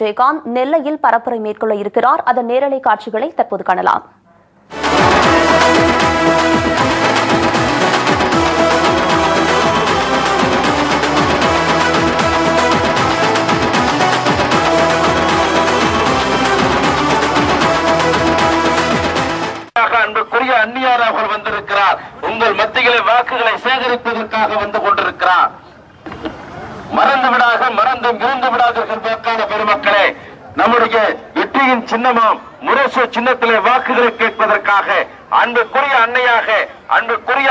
ஜெயகாந்த் நெல்லையில் பரப்புரை மேற்கொள்ள இருக்கிறார். அதன் நேரலை காட்சிகளை தற்போது காணலாம். அன்புக்குரிய அந்நியார் அவர்கள் வந்திருக்கிறார். உங்கள் மத்தியிலே வாக்குகளை சேகரிப்பதற்காக வந்து கொண்டிருக்கிறார். மறந்தும் இருந்து விடாதீர்கள் வாக்காள பெருமக்களே. நம்முடைய வெற்றியின் சின்னமாம் முரசு சின்னத்திலே வாக்குகளை கேட்பதற்காக அன்புக்குரிய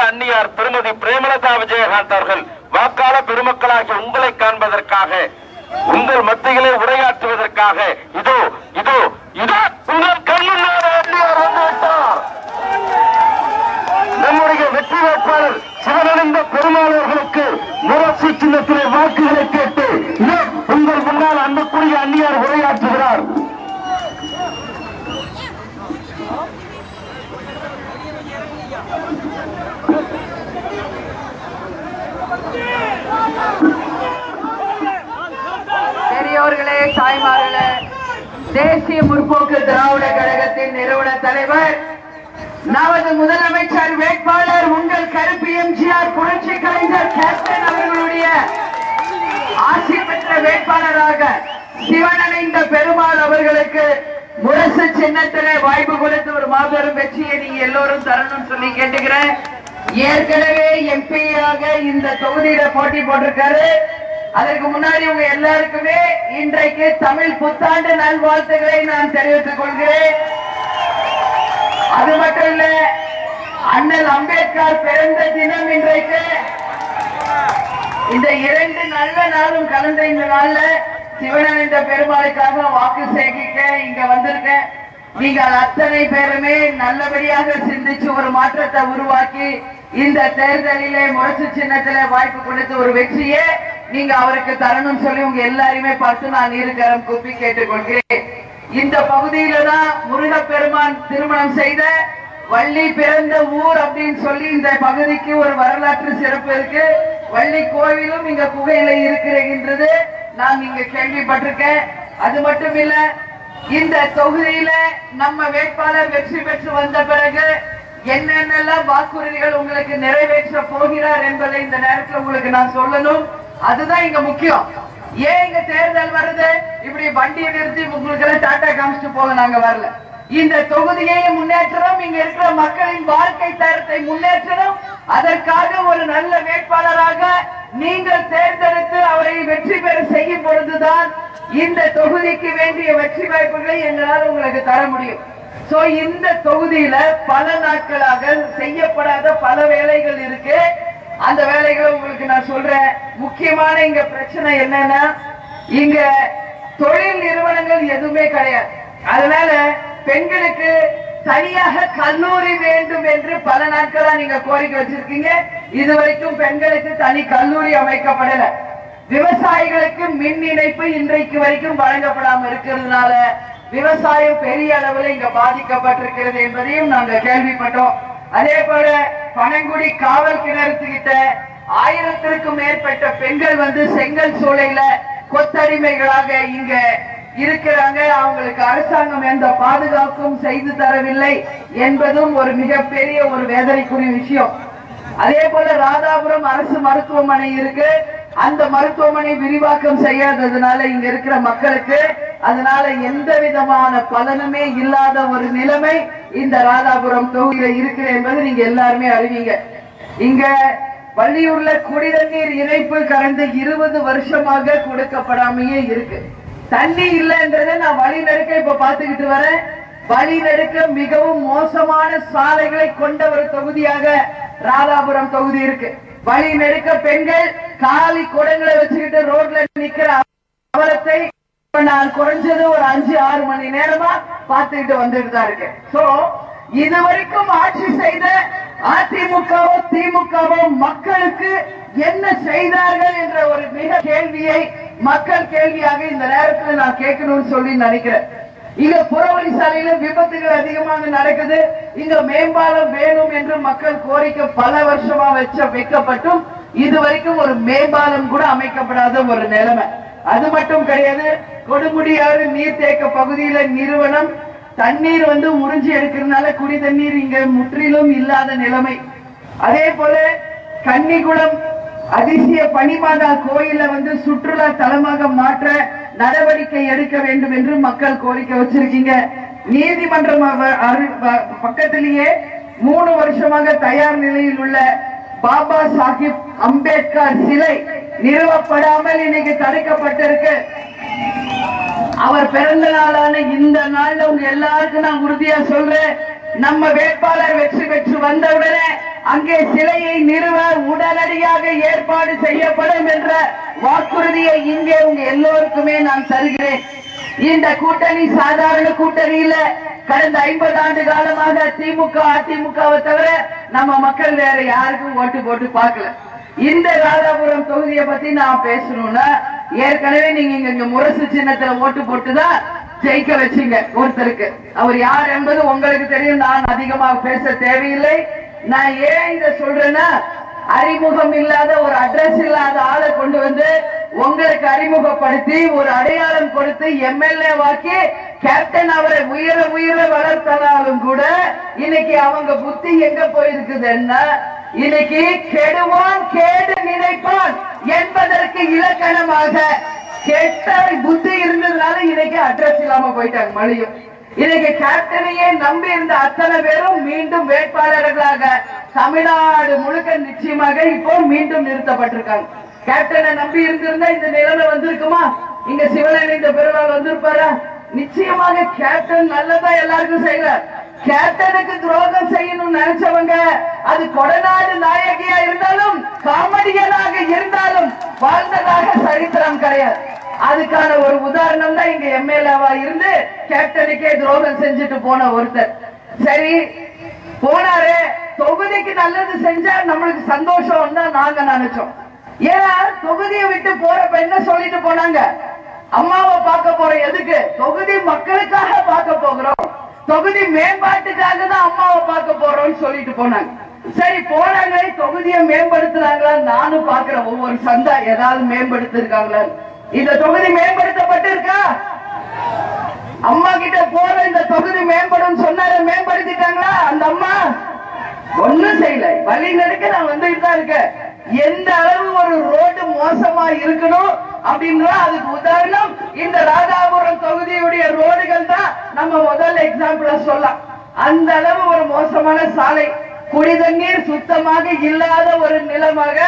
அந்நியார் திருமதி பிரேமலதா விஜயகாந்த் அவர்கள் வாக்காள பெருமக்களாகிய உங்களை காண்பதற்காக, உங்கள் மத்தியிலே உரையாற்றுவதற்காக இதோ உங்கள் கண்முன்னாலே அந்நியார் வந்துவிட்டார். நம்முடைய வெற்றி வேட்பாளர் சிவனந்த பெருமாள் அவர்களுக்கு முரசு சின்னத்திலே வாக்குகளை கேட்டு உங்கள் முன்னால் அன்புக்குரிய அந்நியார் உரையாற்றுகிறார். பெரியோர்களே, தாய்மார்களே, தேசிய முற்போக்கு திராவிட கழகத்தின் நிறுவன தலைவர், நமது முதலமைச்சர் வேட்பாளர், உங்கள் கருப்பு எம்ஜிஆர் புரட்சி கலைஞர் கேப்டன் அவர்களுடைய ஆட்சி பெற்ற வேட்பாளராக சிவனடைந்த பெருமாள் அவர்களுக்கு முரசு சின்னத்திலே வாய்ப்பு கொடுத்து ஒரு மாபெரும் வெற்றியை நீங்க எல்லோரும் தரணும் சொல்லி கேட்டுக்கிறேன். ஏற்கனவே எம்பியாக இந்த தொகுதியில போட்டி போட்டிருக்காரு. அதற்கு முன்னாடி உங்க எல்லாருக்குமே இன்றைக்கு தமிழ் புத்தாண்டு நல்வாழ்த்துக்களை நான் தெரிவித்துக் கொள்கிறேன். அது மட்டும் இல்ல, அண்ணல் அம்பேத்கர் பிறந்த தினம் இன்றைக்கு. இந்த இரண்டு நல்ல நாளும் கலந்த இந்த நாள்ல சிவனந்த பெருமாளுக்காக வாக்கு சேகரிக்க இங்க வந்திருக்கேன். நீங்கள் அத்தனை பேருமே நல்லபடியாக சிந்திச்சு ஒரு மாற்றத்தை உருவாக்கி இந்த தேர்தலிலே முரசு சின்னத்திலே வாய்ப்பு கொடுத்து ஒரு வெற்றியை நீங்க அவருக்கு தரணும் சொல்லி உங்க எல்லாருமே பார்த்து நான் இருக்கரம் கூப்பி கேட்டுக்கொள்கிறேன். இந்த பகுதியில தான் முருகப்பெருமான் திருமணம் செய்த வள்ளி பிறந்த ஊர் அப்படின்னு சொல்லி இந்த பகுதிக்கு ஒரு வரலாற்று சிறப்பு இருக்கு. வள்ளி கோவிலும் இங்க குகையில இருக்கிறது நான் இங்க கேள்விப்பட்டிருக்கேன். அது மட்டும் இல்ல, இந்த தொகுதியில நம்ம வேட்பாளர் வெற்றி பெற்று வந்த பிறகு என்னென்னலாம் வாக்குறுதிகள் உங்களுக்கு நிறைவேற்ற போகிறார் என்பதை இந்த நேரத்தில் உங்களுக்கு நான் சொல்லணும். அதுதான் இங்க முக்கியம். ஏன் இங்க தேர்தல் வருது? இப்படி வண்டியை நிறுத்தி உங்களுக்கு டாட்டா காமிச்சிட்டு போக நாங்க வரல. இந்த தொகுதியை முன்னேற்றணும், இங்க இருக்கிற மக்களின் வாழ்க்கை தரத்தை முன்னேற்றணும். அதற்காக ஒரு நல்ல வேட்பாளராக நீங்கள் தேர்ந்தெடுத்து அவரை வெற்றி பெற செய்யும் பொழுதுதான் இந்த தொகுதிக்கு வேண்டிய வெற்றி வாய்ப்புகளை எங்களால் உங்களுக்கு தர முடியும். சோ இந்த தொகுதியில பல நாட்களாக செய்யப்படாத பல வேலைகள் இருக்கு. அந்த வேலைகளை உங்களுக்கு நான் சொல்றேன். முக்கியமான இங்க பிரச்சனை என்னன்னா, இங்க தொழில் நிறுவனங்கள் எதுவுமே கிடையாது. அதனால பெண்களுக்கு தனியாக கல்லூரி வேண்டும் என்று பல நாட்களா நீங்க கோரிக்கை வச்சிருக்கீங்க. இதுவரைக்கும் பெண்களுக்கு தனி கல்லூரி அமைக்கப்படல. விவசாயிகளுக்கு மின் இணைப்பு இன்றைக்கு வரைக்கும் வழங்கப்படாம இருக்கிறதுனால விவசாயம் பெரிய அளவில் இங்க பாதிக்கப்பட்டிருக்கிறது என்பதையும் நாங்க கேள்விப்பட்டோம். அதே போல பனங்குடி காவல் கிணறுகிட்ட 1000க்கும் மேற்பட்ட பெண்கள் வந்து செங்கல் சூளையில கொத்தடிமைகளாக இங்க இருக்கிறாங்க. அவங்களுக்கு அரசாங்கம் எந்த பாதுகாப்பும் செய்து தரவில்லை என்பதும் ஒரு மிகப்பெரிய ஒரு வேதனைக்குரிய விஷயம். அதே போல ராதாபுரம் அரசு மருத்துவமனை இருக்கு. அந்த மருத்துவமனை விரிவாக்கம் செய்யாததுனால இங்க இருக்கிற மக்களுக்கு அதனால எந்த விதமான பலனுமே இல்லாத ஒரு நிலைமை இந்த ராதாபுரம் தொகுதியில இருக்கு என்பது நீங்க எல்லாருமே அறிவீங்க. இங்க வள்ளியூர்ல குடிநீர் இணைப்பு கடந்த 20 வருஷமாக கொடுக்கப்படாமையே இருக்கு. தண்ணி இல்லைன்றதை நான் வழிநெடுக்க இப்ப பாத்துக்கிட்டு வரேன். வழிநெடுக்க மிகவும் மோசமான சாலைகளை கொண்ட ஒரு தொகுதியாக ராதாபுரம் தொகுதி இருக்கு. வழிநெடுக்க பெண்கள் காலி குடங்களை வச்சுக்கிட்டு ரோட்ல நிக்கிற அவலத்தை நான் குறைஞ்சது ஒரு 5-6 மணி நேரமா பார்த்துக்கிட்டு வந்துட்டு தான் இருக்கு. சோ இதுவரைக்கும் ஆட்சி செய்த அதிமுகவோ திமுகவோ மக்களுக்கு என்ன செய்தார்கள் என்ற ஒரு மிக கேள்வியை மக்கள் கேள்வியாக இந்த நேரத்தில் நான் கேட்கணும்னு சொல்லி நினைக்கிறேன். இங்க புறவழி சாலையில விபத்துகள் அதிகமாக நடக்குது. இங்க மேம்பாலம் வேணும் என்று மக்கள் கோரிக்கை பல வருஷமா வைக்கப்பட்டும் இதுவரைக்கும் ஒரு மேம்பாலம் கூட அமைக்கப்படாத ஒரு நிலைமை. அது மட்டும் கிடையாது, கொடுமுடியாறு நீர்த்தேக்க பகுதியில நிறுவனம் தண்ணீர் உறிஞ்சி எடுக்கிறதுனால குடி தண்ணீர் இங்க முற்றிலும் இல்லாத நிலைமை. அதே போல கன்னிகுளம் அதிசய பனிமாதா கோயில சுற்றுலா தலமாக மாற்ற நடவடிக்கை எடுக்க வேண்டும் என்று மக்கள் கோரிக்கை வச்சிருக்கீங்க. நீதிமன்றம் பக்கத்திலேயே 3 வருஷமாக தயார் நிலையில் உள்ள பாபா சாஹிப் அம்பேத்கர் சிலை நிறுவப்படாமல் இன்னைக்கு தடுக்கப்பட்டிருக்கு. அவர் பிறந்த நாளான இந்த நாள்ல உங்க எல்லாருக்கும் நான் உறுதியா சொல்றேன், நம்ம வேட்பாளர் வெற்றி பெற்று வந்தவுடனே அங்கே சிலையை நிறுவ உடனடியாக ஏற்பாடு செய்யப்படும் என்ற வாக்குறுதியை இங்கே உங்க எல்லோருக்குமே நான் தருகிறேன். இந்த கூட்டணி சாதாரண கூட்டணி இல்ல. கடந்த 50 ஆண்டு காலமாக திமுக அதிமுகவை தவிர நம்ம மக்கள் வேற யாருக்கும் ஓட்டு போட்டு பார்க்கல. இந்த ராதாபுரம் தொகுதியை பத்தி நான் பேசணும்னா ஏற்கனவே நீங்க இங்க முரசு சின்னத்துல ஓட்டு போட்டுதான் ஜெயிக்க வச்சீங்க ஒருத்தருக்கு. அவர் யார் என்பது உங்களுக்கு தெரியும், நான் அதிகமாக பேச தேவையில்லை. நான் ஏன் இத சொல்றேன்னா, அறிமுகம் இல்லாத ஒரு அட்ரஸ் இல்லாத ஆளை கொண்டு உங்களுக்கு அறிமுகப்படுத்தி ஒரு அடையாளம் கொடுத்து எம்எல்ஏ வாக்கி கேப்டன் அவரை உயிர உயிர வளர்த்தனாலும் கூட இன்னைக்கு அவங்க புத்தி எங்க போயிருக்குதுன்னா, இன்னைக்கு கெடுவான் கேடு நினைப்பான் என்பதற்கு இலக்கணமாக கெட்ட புத்தி இருந்ததுனால இன்னைக்கு அட்ரஸ் இல்லாம போயிட்டாங்க. மழையும் இன்னைக்கு கேப்டனையே நம்பி இருந்த அத்தனை பேரும் மீண்டும் வேட்பாளர்களாக தமிழ்நாடு முழுக்க நிச்சயமாக இப்போ மீண்டும் நிறுத்தப்பட்டிருக்காங்க. கேப்டனை நம்பி இருந்திருந்தா இந்த நிலைமை வந்திருக்குமா? இங்க சிவனேந்த பெருமாள் வந்திருப்பாரா? நிச்சயமாக கேப்டன் நல்லதா எல்லாருக்கும் செய்யறார். கேப்டனுக்கு துரோகம் செய்யணும்னு நினைச்சவங்க அது கொடநாடு நாயகியா இருந்தாலும் காமெடியனாக இருந்தாலும் வாழ்ந்ததாக சரித்திரம் கிடையாது. அதுக்கான ஒரு உதாரணம் தான் இங்க எம்எல்ஏவா இருந்து கேப்டனுக்கே துரோகம் செஞ்சுட்டு போன ஒருத்தர். சரி போனாரு, தொகுதிக்கு நல்லது செஞ்சா நம்மளுக்கு சந்தோஷம் தான் நாங்க நினைச்சோம். ஏன்னா தொகுதியை விட்டு போறப்ப என்ன சொல்லிட்டு போனாங்க, அம்மாவை பார்க்க போறோம். எதுக்கு? தொகுதி மக்களுக்காக பார்க்க போகிறோம், தொகுதி மேம்பாட்டுக்காக தான் அம்மாவை பார்க்க போறோம்னு சொல்லிட்டு போனாங்க. சரி போனாங்க, தொகுதியை மேம்படுத்துறாங்களா? நானும் பாக்குறேன் ஒவ்வொரு சந்தா ஏதாவது மேம்படுத்தி இருக்காங்களா? இந்த தொகுதி மேம்படுத்தப்பட்டு இருக்கா? அம்மா கிட்ட போற இந்த தொகுதி மேம்படும் சொன்னார மேம்படுத்திட்டாங்களா? அந்த அம்மா ஒண்ணும் செய்யல. வழி நெடுக்க நான் வந்துட்டு தான் இருக்கேன். எந்த அளவு ஒரு ரோடு மோசமா இருக்கணும் அப்படின்னா அதுக்கு உதாரணம் இந்த ராதாபுரம் தொகுதியுடைய ரோடுகள் தான் நம்ம முதல் எக்ஸாம்பிளா சொல்லலாம். அந்த அளவு ஒரு மோசமான சாலை, குடிதண்ணீர் சுத்தமாக இல்லாத ஒரு நிலமாக,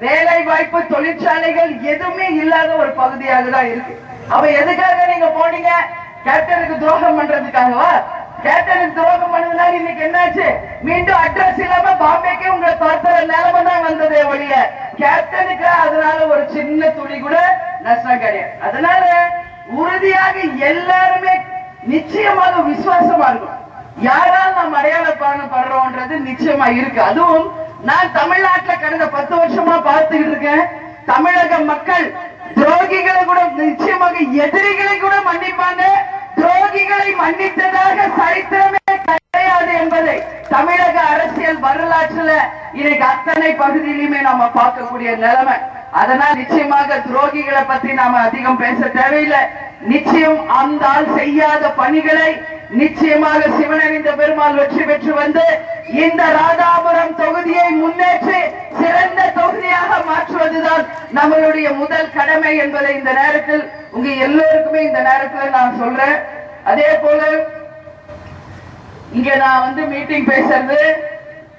வேலை வாய்ப்பு தொழிற்சாலைகள் எதுவுமே இல்லாத ஒரு பகுதியாக தான் இருக்கு. அப்ப எதுக்காக நீங்க போனீங்க? கேப்டனுக்கு துரோகம் பண்றதுக்காகவா? கேப்டனுக்கு துரோகம் பண்ணதுனால இன்னைக்கு என்னாச்சு? மீண்டும் அட்ரஸ் இல்லாம பாம்பேக்கு உங்களை துரத்துற நிலைமை தான் வந்ததே ஒழிய கேப்டனுக்கு அதனால ஒரு சின்ன துளி கூட நஷ்டம் கிடையாது. அதனால உறுதியாக எல்லாருமே நிச்சயமாக விசுவாசமா இருக்கும். யாரால் நாம் அடையாளப்படுறோம்ன்றது நிச்சயமா இருக்கு. அதுவும் நான் தமிழ்நாட்டில் கடந்த 10 வருஷமா பார்த்துக்கிட்டு இருக்கேன். தமிழக மக்கள் துரோகிகளை கூட நிச்சயமாக எதிரிகளை கூட மன்னிப்பாங்க. துரோகிகளை மன்னித்ததாக சரித்திரமே கிடையாது என்பதை தமிழக அரசியல் வரலாற்றுல இன்னைக்கு அத்தனை பகுதியிலுமே நாம பார்க்கக்கூடிய நிலைமை. அதனால் நிச்சயமாக துரோகிகளை பத்தி நாம அதிகம் பேச தேவையில்லை. நிச்சயம் அந்த ஆள் செய்யாத பணிகளை நிச்சயமாக சிவனறிந்த பெருமாள் வெற்றி பெற்று வந்து இந்த ராதாபுரம் தொகுதியை முன்னேற்றி சிறந்த தொகுதியாக மாற்றுவதுதான் நம்மளுடைய முதல் கடமை என்பதை இந்த நேரத்தில் உங்க எல்லோருக்குமே இந்த நேரத்தில் நான் சொல்றேன். அதே போல இங்க நான் மீட்டிங் பேசுறது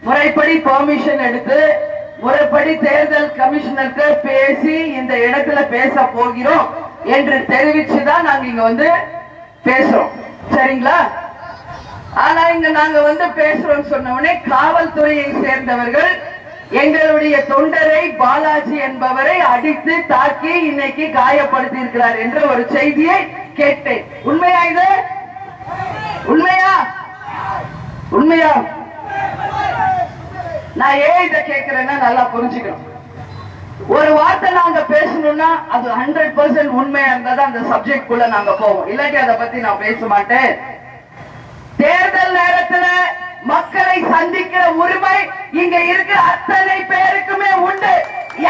முறைப்படி பெர்மிஷன் எடுத்து முறைப்படி தேர்தல் கமிஷனருக்கு பேசி இந்த இடத்துல பேச போகிறோம் என்று தெரிவிச்சுதான் நாங்க இங்க பேசுறோம். சரிங்களா? ஆனா இங்க நாங்க பேசுறோம் சொன்ன உடனே காவல்துறையை சேர்ந்தவர்கள் எங்களுடைய தொண்டரை பாலாஜி என்பவரை அடித்து தாக்கி இன்னைக்கு காயப்படுத்தி இருக்கிறார் என்ற ஒரு செய்தியை கேட்டேன். உண்மையா? இது உண்மையா? உண்மையா? நான் ஏன் இதை கேட்கிறேன்னா நல்லா புரிஞ்சுக்கணும். ஒரு வார்த்தை நாங்க பேசணும்னா அது 100% உண்மையா இருந்தா அந்த சப்ஜெக்ட் குள்ள நாங்க போவோம். இல்லாட்டி அதை பத்தி நான் பேச மாட்டேன். தேர்தல் நேரத்துல மக்களை சந்திக்கிற உரிமை இங்க இருக்கிற அத்தனை பேருக்குமே உண்டு.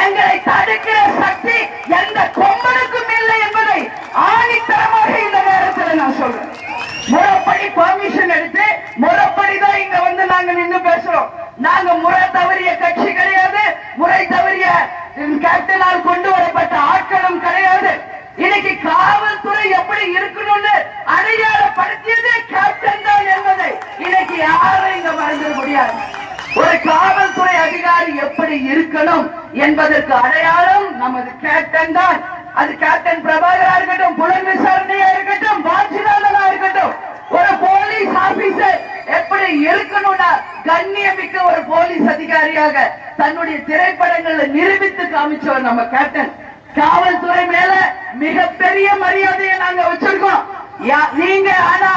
எங்களை தடுக்கிற சக்தி எந்த கொம்பனுக்கும் இல்லை என்பதை ஆணித்தரமாக இந்த நேரத்தில் நான் சொல்றேன். முறைப்படி பர்மிஷன் எடுத்து முறைப்படிதான் இங்க வந்து நாங்க நின்று பேசுறோம். நாங்க முறை தவறிய கட்சி கிடையாது, முறை தவறிய கேப்டனால் கொண்டு வரப்பட்ட ஆட்களும் கிடையாது. இன்னைக்கு காவல்துறை எப்படி இருக்கணும்னு அடையாளப்படுத்தியது கேப்டன் தான் என்பதை இன்னைக்கு யாரும் இங்க மறந்துட முடியாது. ஒரு காவல்துறை அதிகாரி எப்படி இருக்கணும் என்பதற்கு அடையாளம் நமது கேப்டன் தான். அது கேப்டன் பிரபாகரா இருக்கட்டும், புலன் விசாரணையா இருக்கட்டும், வாஞ்சிநாதனா இருக்கட்டும், ஒரு போலீஸ் ஆபீசர் எப்படி இருக்கணும்னா கண்ணியமிக்க ஒரு போலீஸ் அதிகாரியாக தன்னுடைய திரைப்படங்களை நிரூபித்து காமிச்சவர் நம்ம கேப்டன். காவல்துறை மேல மிகப்பெரிய மரியாதையை நாங்க வச்சிருக்கோம். நீங்க ஆனா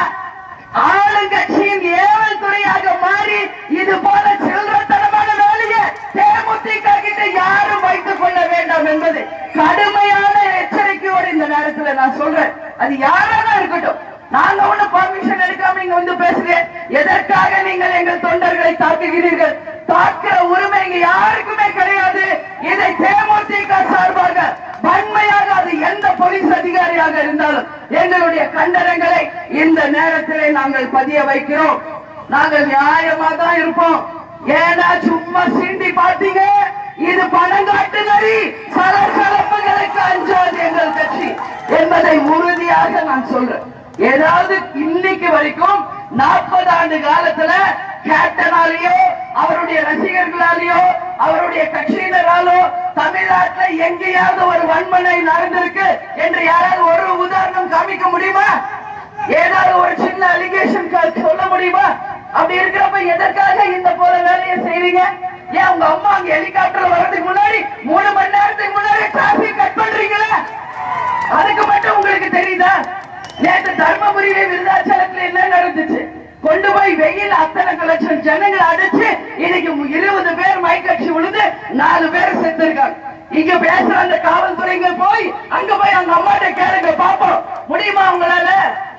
ஆளுங்கட்சியின் ஏவல் துறையாக மாறி இது போல சில்லறத்தனமான வேலையை தேமுதிக கிட்ட யாரும் வைத்துக் கொள்ள வேண்டாம் என்பது கடுமையான எச்சரிக்கையோடு இந்த நேரத்தில் நான் சொல்றேன். அது யாராக இருக்கட்டும், நாங்க ஒண்ணு பர்மிஷன் எடுக்காம இங்க வந்து பேசுறேன். எதற்காக நீங்கள் எங்கள் தொண்டர்களை தாக்குகிறீர்கள்? தாக்குற உரிமை இங்க யாருக்குமே கிடையாது. இதை தேமுதிக சார்பாக வன்மையாக அது எந்த போலீஸ் அதிகாரியாக இருந்தாலும் எங்களுடைய கண்டனங்களை இந்த நேரத்திலே நாங்கள் பதிய வைக்கிறோம். நாங்கள் நியாயமா தான் இருப்போம். ஏன்னா சும்மா சீண்டி பாத்தீங்க, இது பணங்காட்டு நரி, சலசலப்புகளுக்கு அஞ்சாது எங்கள் கட்சி என்பதை உறுதியாக நான் சொல்றேன். ஏதாவது இன்னைக்கு வரைக்கும் 40 ஆண்டு காலத்துல கேப்டனாலேயோ அவருடைய ரசிகர்களாலேயோ அவருடைய கட்சியினராலோ தமிழ்நாட்டில் எங்கேயாவது ஒரு வன்மனை நடந்திருக்கு என்று யாராவது ஒரு உதாரணம் காமிக்க முடியுமா? ஏதாவது ஒரு சின்ன அலிகேஷன் சொல்ல முடியுமா? அப்படி இருக்கிறப்ப எதற்காக இந்த போல வேலையை செய்றீங்க? ஏன் உங்க அம்மா அங்க ஹெலிகாப்டர்ல வர்றதுக்கு முன்னாடி 3 மணி நேரத்துக்கு முன்னாடி டிராபிக் கட் பண்றீங்களா? அதுக்கு மட்டும் உங்களுக்கு தெரியுதா? நேற்று தர்மபுரியில விருதாச்சலத்துல என்ன நடந்துச்சு? கொண்டு போய் வெயில் அத்தனை லட்சம் ஜனங்களை அடிச்சு இன்னைக்கு 20 பேர் மைக்கட்சி விழுந்து 4 பேர் செத்துருக்காங்க. இங்க பேசுற அந்த காவல்துறைங்க போய் அங்க போய் அந்த அம்மாட்ட கேளுங்க பாப்போம், முடியுமா உங்களால?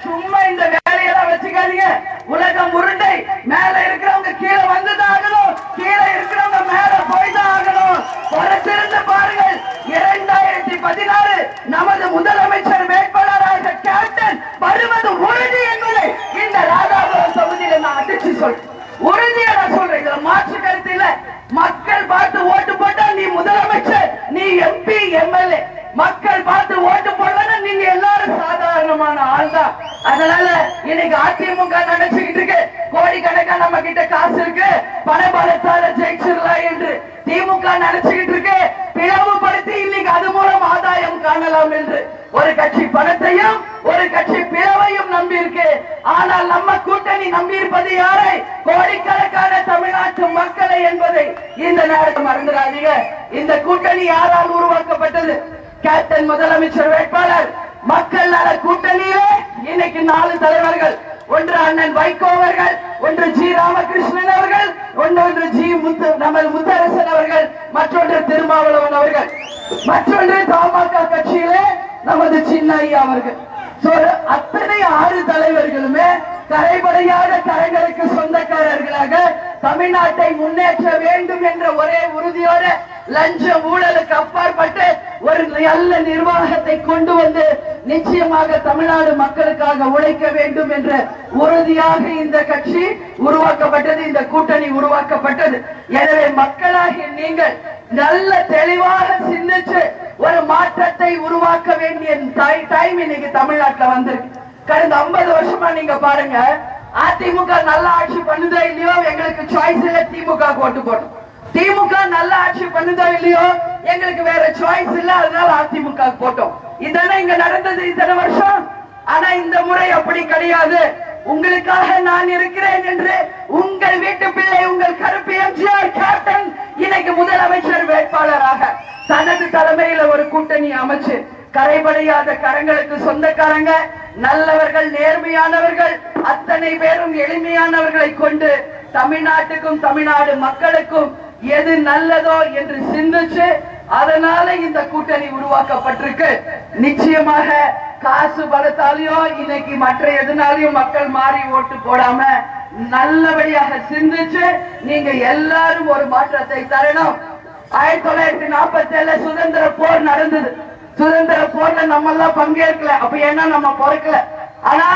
சும்மா இந்த வேலையெல்லாம் வச்சுக்காதீங்க. உலகம் உருண்டை, மேல இருக்கிறவங்க கீழே வந்துதான் ஆகணும், கீழே இருக்கிறவங்க மேல போய்தான் ஆகணும். பொறுத்திருந்து பாருங்கள். 2016 நமது முதலமைச்சர் வேட்பாளராக கேப்டன் வருவது உறுதி என்பதை இந்த ராதாபுரம் தொகுதியில நான் அடிச்சு சொல்றேன். உறுதியா நான் சொல்றேன், இதுல மாற்று கருத்து இல்ல. மக்கள் பார்த்து ஓட்டு போட்டா நீ முதலமைச்சர், நீ எம்பி, எம்எல்ஏ. மக்கள் பார்த்து ஓட்டு போடலன்னா நீங்க எல்லாரும் சாதாரணமான ஆள் தான். அதனால இன்னைக்கு அதிமுக நினைச்சுக்கிட்டு இருக்கு கோடிக்கணக்கா நம்ம கிட்ட காசு இருக்கு, பணபலத்தால ஜெயிச்சிடலாம் என்று. திமுக நினைச்சுக்கிட்டு இருக்கு பிளவுபடுத்தி இன்னைக்கு அது மூலம் ஆதாயம் காணலாம் என்று. ஒரு கட்சி பணத்தையும் ஒரு கட்சி பிளவையும் நம்பி இருக்கு. ஆனால் நம்ம கூட்டணி நம்பி இருப்பது யாரை? கோடிக்கணக்கான தமிழ்நாட்டு மக்களை என்பதை இந்த நேரத்தில் மறந்துடாதீங்க. இந்த கூட்டணி யாரால் உருவாக்கப்பட்டது? கேப்டன் முதலமைச்சர் வேட்பாளர் மக்கள் நல கூட்டணியிலே இன்னைக்கு 4 தலைவர்கள். ஒன்று அண்ணன் வைகோ அவர்கள், ஒன்று ஜி ராமகிருஷ்ணன் அவர்கள், ஒன்று ஜி முத்தரசன் அவர்கள், மற்றொன்று திருமாவளவன் அவர்கள், மற்றொன்று தமாக கட்சியிலே நமது சின்ன ஐயா அவர்கள். அத்தனை 6 தலைவர்களுமே கரைபடையாத கரங்களுக்கு சொந்தக்காரர்களாக தமிழ்நாட்டை முன்னேற்ற வேண்டும் என்ற ஒரே உறுதியோடு லஞ்ச ஊழலுக்கு அப்பாற்பட்டு ஒரு நல்ல நிர்வாகத்தை கொண்டு வந்து நிச்சயமாக தமிழ்நாடு மக்களுக்காக உழைக்க வேண்டும் என்ற உறுதியாக இந்த கட்சி உருவாக்கப்பட்டது, இந்த கூட்டணி உருவாக்கப்பட்டது. எனவே மக்களாகிய நீங்கள் நல்ல தெளிவாக சிந்திச்சு ஒரு மாற்றத்தை உருவாக்க வேண்டிய டைம் இன்னைக்கு தமிழ்நாட்டில் வந்திருக்கு. கடந்த 50 வருஷமா நீங்க பாருங்க, அதிமுக நல்ல ஆட்சி பண்ணுதோ இல்லையோ எங்களுக்கு சாய்ஸ் இல்ல, திமுக ஓட்டு போட்டோம். திமுக நல்ல ஆட்சி பண்ணுதோ இல்லையோ எங்களுக்கு வேற சாய்ஸ் இல்ல, அதனால அதிமுக போட்டோம். இதானே இங்க நடந்தது இத்தனை வருஷம். ஆனா இந்த முறை அப்படி கிடையாது. உங்களுக்காக நான் இருக்கிறேன் என்று உங்கள் வீட்டு பிள்ளை, உங்கள் கருப்பு எம்ஜிஆர் கேப்டன் இன்னைக்கு முதலமைச்சர் வேட்பாளராக தனது தலைமையில ஒரு கூட்டணி அமைச்சு கரைபடையாத கரங்களுக்கு சொந்தக்காரங்க, நல்லவர்கள், நேர்மையானவர்கள், அத்தனை பேரும் எளிமையானவர்களை கொண்டு தமிழ்நாட்டுக்கும் தமிழ்நாடு மக்களுக்கும் எது நல்லதோ என்று சிந்திச்சு அதனால இந்த கூட்டணி உருவாக்கப்பட்டிருக்கு. நிச்சயமாக காசு பலத்தாலேயோ இன்னைக்கு மற்ற எதுனாலையும் மக்கள் மாறி ஓட்டு போடாம நல்லபடியாக சிந்திச்சு நீங்க எல்லாரும் ஒரு மாற்றத்தை தரணும். 1947 சுதந்திர போர் நடந்தது. சுதந்திர போர்ல நம்ம எல்லாம் பங்கேற்கல. அப்ப ஏன்னா நம்ம பிறக்கல. ஆனா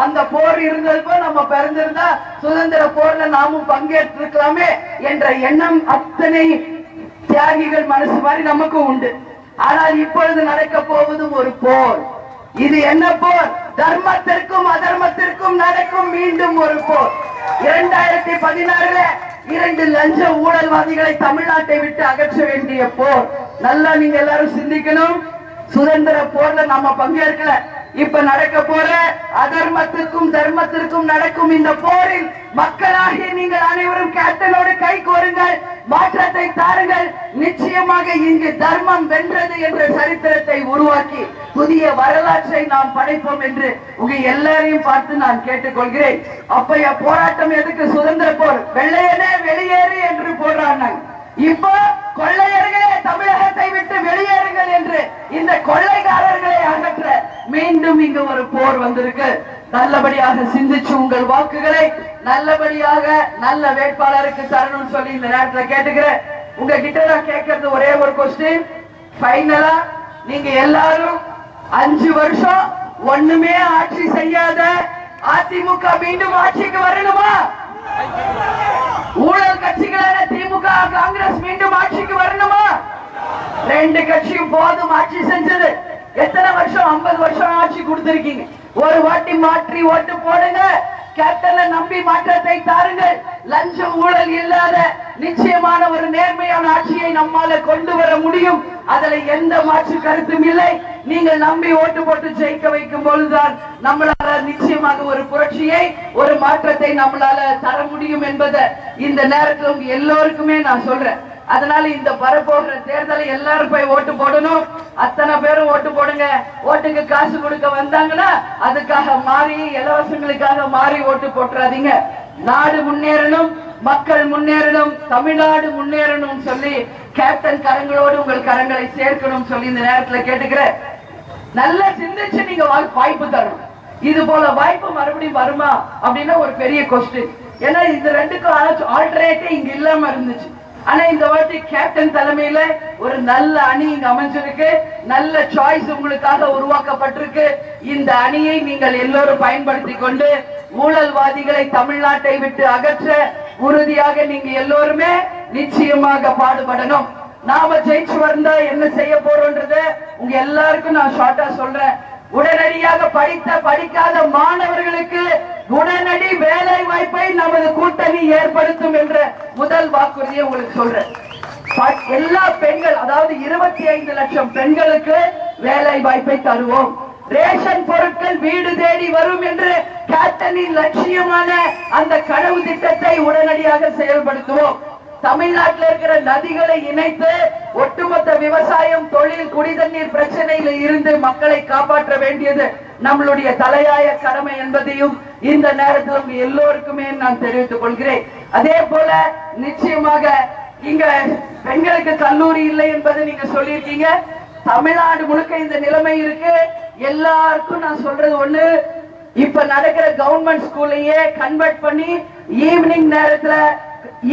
அந்த போர் இருந்தப்போ நம்ம பிறந்திருந்தா சுதந்திர போர்ல நாமும் பங்கேற்றிருக்கலாமே என்ற எண்ணம் அத்தனை தியாகிகள் மனசு மாதிரி நமக்கும் உண்டு. ஆனால் இப்பொழுது நடக்க போவதும் ஒரு போர். இது என்ன போர்? தர்மத்திற்கும் அதர்மத்திற்கும் நடக்கும் மீண்டும் ஒரு போர். 2016 2 லஞ்ச ஊழல்வாதிகளை தமிழ்நாட்டை விட்டு அகற்ற வேண்டிய போர். நல்லா நீங்க எல்லாரும் சிந்திக்கணும். சுதந்திர போர்ல நம்ம பங்கேற்கல. இப்ப நடக்க போற அதர்மத்திற்கும் தர்மத்திற்கும் நடக்கும் இந்த போரில் மக்களாகிய நீங்கள் அனைவரும் கேப்டனோடு கை கோருங்கள், மாற்றத்தை தாருங்கள். நிச்சயமாக இங்கு தர்மம் வென்றது என்ற சரித்திரத்தை உருவாக்கி புதிய வரலாற்றை நாம் படைப்போம் என்று உங்க எல்லாரையும் பார்த்து நான் கேட்டுக்கொள்கிறேன். அப்பைய போராட்டம் எதுக்கு? சுதந்திர போர். வெள்ளையனே வெளியேறு என்று போடுறாங்க. இப்போ கொள்ளையர்களே தமிழகத்தை விட்டு வெளியேறுங்கள் என்று இந்த கொள்ளைக்காரர்களை அகற்ற மீண்டும் இங்கு ஒரு போர் வந்திருக்கு. நல்லபடியாக சிந்திச்சு உங்கள் வாக்குகளை நல்லபடியாக நல்ல வேட்பாளருக்கு தரணும்னு சொல்லி இந்த நேரத்தில் கேட்டுக்கிறேன். உங்ககிட்ட நான் கேட்கறது ஒரே ஒரு கொஸ்டின். ஃபைனலா நீங்க எல்லாரும் 5 வருஷம் ஒண்ணுமே ஆட்சி செய்யாத அதிமுக மீண்டும் ஆட்சிக்கு வரணுமா? ஊழல் கட்சிகளான திமுக காங்கிரஸ் மீண்டும் ஆட்சிக்கு வரணுமா? 2 கட்சியும் போதும் ஆட்சி செஞ்சது. எத்தனை வருஷம்? 50 வருஷம் ஆட்சி கொடுத்திருக்கீங்க. ஒரு வாட்டி மாற்றி ஓட்டு போடுங்க. கேப்டனை நம்பி மாற்றத்தை தாருங்கள். லஞ்சம் ஊழல் இல்லாத நிச்சயமான ஒரு நேர்மையான ஆட்சியை நம்மால கொண்டு வர முடியும். அதுல எந்த மாற்று கருத்தும் இல்லை. நீங்கள் நம்பி ஓட்டு போட்டு ஜெயிக்க வைக்கும் பொழுதுதான் நம்மளால நிச்சயமாக ஒரு புரட்சியை, ஒரு மாற்றத்தை நம்மளால தர முடியும் என்பதை இந்த நேரத்தில் எல்லோருக்குமே நான் சொல்றேன். அதனால இந்த வரப்போகிற தேர்தலை எல்லாரும் போய் ஓட்டு போடணும். அத்தனை பேரும் ஓட்டு போடுங்க. ஓட்டுக்கு காசு கொடுக்க வந்தாங்கன்னா அதுக்காக மாறி, இலவசங்களுக்காக மாறி ஓட்டு போட்டுறாதீங்க. நாடு முன்னேறணும், மக்கள் முன்னேறணும், தமிழ்நாடு முன்னேறணும் சொல்லி கேப்டன் கரங்களோடு உங்கள் கரங்களை சேர்க்கணும் சொல்லி இந்த நேரத்தில் கேட்டுக்கிறேன். நல்ல சிந்திச்சு நீங்க வாய்ப்பு தரணும். இது போல வாய்ப்பு மறுபடியும் வருமா அப்படின்னா ஒரு பெரிய கொஸ்டின். ஏன்னா இந்த 2க்கும் ஆல்டர்னேட்டே இங்க இல்லாம இருந்துச்சு. ஆனா இந்த வாட்டி கேப்டன் தலைமையில ஒரு நல்ல அணி இங்க அமைஞ்சிருக்கு. நல்ல சாய்ஸ் உங்களுக்காக உருவாக்கப்பட்டிருக்கு. இந்த அணியை நீங்கள் எல்லோரும் பயன்படுத்தி கொண்டு ஊழல்வாதிகளை தமிழ்நாட்டை விட்டு அகற்ற உறுதியாக நீங்க எல்லோருமே நிச்சயமாக பாடுபடணும். நாம ஜெயிச்சு வந்தா என்ன செய்ய போறோம்ன்றத உங்க எல்லாருக்கும் நான் ஷார்ட்டா சொல்றேன். உடனடியாக படிக்காத மாணவர்களுக்கு உடனடி வேலை வாய்ப்பை நமது கூட்டணி ஏற்படுத்தும் என்ற முதல் வாக்குறுதியை உங்களுக்கு சொல்றேன். எல்லா பெண்கள், அதாவது 25 லட்சம் பெண்களுக்கு வேலை வாய்ப்பை தருவோம். ரேஷன் பொருட்கள் வீடு தேடி வரும் என்று கேப்டனின் லட்சியமான அந்த கனவு திட்டத்தை உடனடியாக செயல்படுத்துவோம். தமிழ்நாட்டில் இருக்கிற நதிகளை இணைத்து ஒட்டுமொத்த விவசாயம், தொழில், குடிதண்ணீர் பிரச்சனையில இருந்து மக்களை காப்பாற்ற வேண்டியது நம்மளுடைய தலையாய கடமை என்பதையும் இந்த நேரத்தில் எல்லோருக்குமே நான் தெரிவித்துக் கொள்கிறேன். அதே போல நிச்சயமாக இங்க பெண்களுக்கு கல்லூரி இல்லை என்பதை நீங்க சொல்லியிருக்கீங்க. தமிழ்நாடு முழுக்க இந்த நிலைமை இருக்கு. எல்லாருக்கும் நான் சொல்றது ஒண்ணு, இப்ப நடக்கிற கவர்மெண்ட் ஸ்கூல்லையே கன்வெர்ட் பண்ணி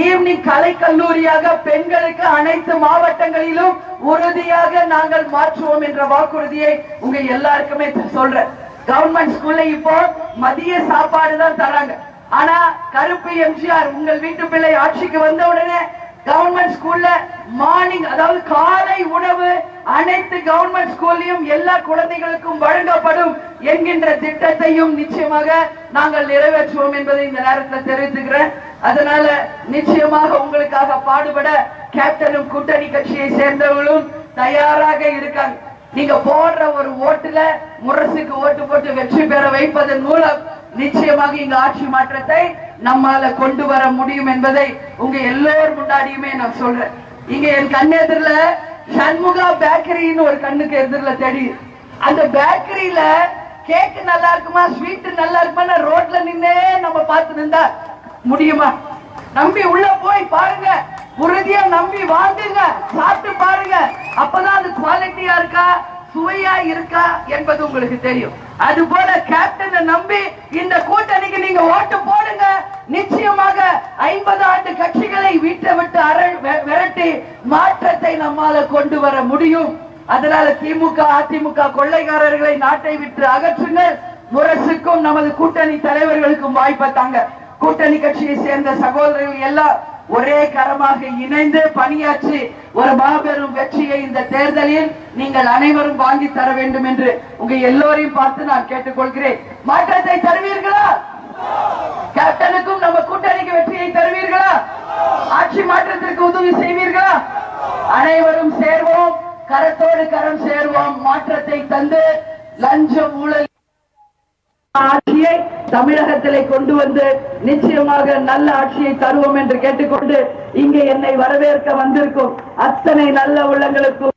ஈவினிங் கலை கல்லூரியாக பெண்களுக்கு அனைத்து மாவட்டங்களிலும் உறுதியாக நாங்கள் மாற்றுவோம் என்ற வாக்குறுதியை உங்க எல்லாருக்குமே சொல்றேன். கவர்மெண்ட் ஸ்கூல்ல இப்போ மதிய சாப்பாடு தான் தராங்க. ஆனா கருப்பு எம்ஜிஆர் உங்கள் வீட்டு பிள்ளை ஆட்சிக்கு வந்த உடனே கவர்மெண்ட் ஸ்கூல்ல மார்னிங், அதாவது காலை உணவு அனைத்து கவர்மெண்ட் ஸ்கூல்லையும் எல்லா குழந்தைகளுக்கும் வழங்கப்படும் என்கின்ற திட்டத்தையும் நிச்சயமாக நாங்கள் நிறைவேற்றுவோம் என்பதை இந்த நேரத்தில் தெரிவித்துக்கிறேன். அதனால நிச்சயமாக உங்களுக்காக பாடுபட கேப்டனும் கூட்டணி கட்சியை சேர்ந்தவர்களும் தயாராக இருக்காங்க. நீங்க போடுற ஒரு ஓட்டுல முரசுக்கு ஓட்டு போட்டு வெற்றி பெற வைப்பதன் மூலம் நிச்சயமாக இங்க ஆட்சி மாற்றத்தை நம்மால கொண்டு வர முடியும் என்பதை உங்க எல்லோரும் முன்னாடியுமே நான் சொல்றேன். இங்க என் கண்ணெதிரில சண்முகா பேக்கரின்னு ஒரு கண்ணுக்கு எதிரில தெரியுது. அந்த பேக்கரியில கேக் நல்லா இருக்குமா, ஸ்வீட் நல்லா இருக்குமா, ரோட்ல நின்னே நம்ம பார்த்து நின்றா முடியுமா? நம்பி உள்ள போய் பாருங்க, உறுதியா நம்பி வாங்குங்க, சாப்பிட்டு பாருங்க. அப்பதான் அது குவாலிட்டியா இருக்கா, சுவையா இருக்கா என்பது உங்களுக்கு தெரியும். அது போல கேப்டனை நம்பி இந்த கூட்டணிக்கு நீங்க ஓட்டு போடுங்க. நிச்சயமாக 50 ஆண்டு கட்சிகளை வீட்டை விட்டு விரட்டி மாற்றத்தை நம்மால கொண்டு வர முடியும். அதனால திமுக அதிமுக கொள்ளைக்காரர்களை நாட்டை விட்டு அகற்றுங்கள். முரசுக்கும் நமது கூட்டணி தலைவர்களுக்கும் வாய்ப்பை தாங்க. கூட்டணி கட்சியை சேர்ந்த சகோதரர்கள் எல்லாம் ஒரே கரமாக இணைந்து பணியாற்றி ஒரு மாபெரும் வெற்றியை இந்த தேர்தலில் நீங்கள் அனைவரும் வாங்கி தர வேண்டும் என்று உங்க எல்லோரையும் பார்த்து நான் கேட்டுக்கொள்கிறேன். மாற்றத்தை தருவீர்களா? கேப்டனுக்கும் நம்ம கூட்டணிக்கு வெற்றியை தருவீர்களா? ஆட்சி மாற்றத்திற்கு உதவி செய்வீர்களா? அனைவரும் சேர்வோம், கரத்தோடு கரம் சேர்வோம், மாற்றத்தை தந்து லஞ்சம் ஊழல் ஆட்சியை தமிழகத்திலே கொண்டு வந்து நிச்சயமாக நல்ல ஆட்சியை தருவோம் என்று கேட்டுக்கொண்டு இங்கே என்னை வரவேற்க வந்திருக்கும் அத்தனை நல்ல உள்ளங்களுக்கும்